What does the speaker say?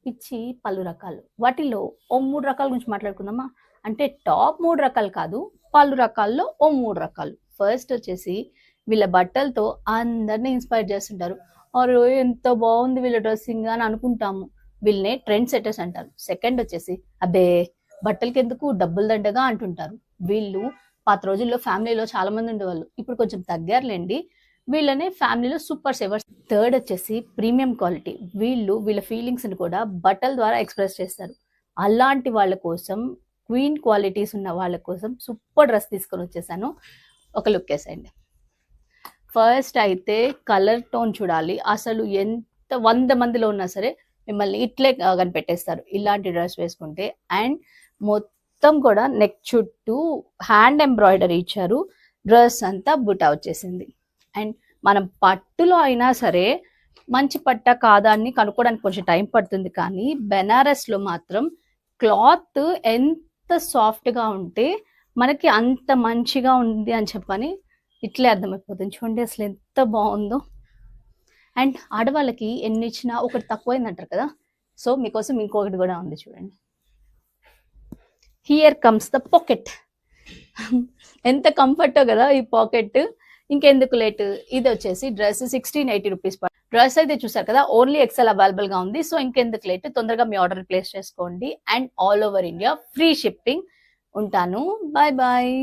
పిచ్చి పలు రకాలు. వాటిలో ఓ 3 రకాల గురించి మాట్లాడుకుందామా? అంటే టాప్ 3 రకాలు కాదు, పలు రకాల్లో ఓ 3 రకాలు. ఫస్ట్ వచ్చేసి వీళ్ళ బట్టలతో అందరిని ఇన్స్పైర్ చేస్తుంటారు. అరే ఎంత బాగుంది వీళ్ళ డ్రెస్సింగ్ అని అనుకుంటాము. వీళ్ళనే ట్రెండ్ సెట్టర్స్ అంటారు. సెకండ్ వచ్చేసి అబ్బే బట్టలకి ఎందుకు డబ్బులు దండగా అంటుంటారు. వీళ్ళు పాత రోజుల్లో ఫ్యామిలీలో చాలా మంది ఉండేవాళ్ళు. ఇప్పుడు కొంచెం తగ్గారులేండి. వీళ్ళనే ఫ్యామిలీలో సూపర్ సేవర్స్. థర్డ్ వచ్చేసి ప్రీమియం క్వాలిటీ. వీళ్ళు వీళ్ళ ఫీలింగ్స్ ని కూడా బట్టల ద్వారా ఎక్స్ప్రెస్ చేస్తారు. అలాంటి వాళ్ళ కోసం, క్వీన్ క్వాలిటీస్ ఉన్న వాళ్ళ కోసం సూపర్ డ్రెస్ తీసుకొని వచ్చేసాను. ఒక లుక్ వేసేయండి. ఫస్ట్ అయితే కలర్ టోన్ చూడాలి. అసలు ఎంత 100 మందిలో ఉన్నా సరే మిమ్మల్ని ఇట్లే కనిపెట్టేస్తారు ఇలాంటి డ్రెస్ వేసుకుంటే. అండ్ మొత్తం కూడా నెక్ చుట్టూ హ్యాండ్ ఎంబ్రాయిడరీ ఇచ్చారు. డ్రెస్ అంతా బుటా వచ్చేసింది. అండ్ మనం పట్టులో అయినా సరే మంచి పట్ట కాదా అని కనుక్కోవడానికి కొంచెం టైం పడుతుంది. కానీ బెనారస్లో మాత్రం క్లాత్ ఎంత సాఫ్ట్గా ఉంటే మనకి అంత మంచిగా ఉంది అని చెప్పని ఇట్లే అర్థమైపోతుంది. చూడండి అసలు ఎంత బాగుందో. అండ్ ఆడవాళ్ళకి ఎన్ని ఇచ్చినా ఒకటి తక్కువైంది అంటారు కదా. సో మీకోసం ఇంకొకటి కూడా ఉంది చూడండి. Here comes the pocket. ఎంత కంఫర్టో కదా ఈ పాకెట్. ఇంకెందుకు లేట్. ఇది వచ్చేసి డ్రెస్ 1680 రూపీస్. డ్రెస్ అయితే చూసారు కదా, ఓన్లీ ఎక్సెల్ అవైలబుల్ గా ఉంది. సో ఇంకెందుకు లేట్, తొందరగా మీ ఆర్డర్ ప్లేస్ చేసుకోండి. And all over India free shipping. ఉంటాను. Bye bye.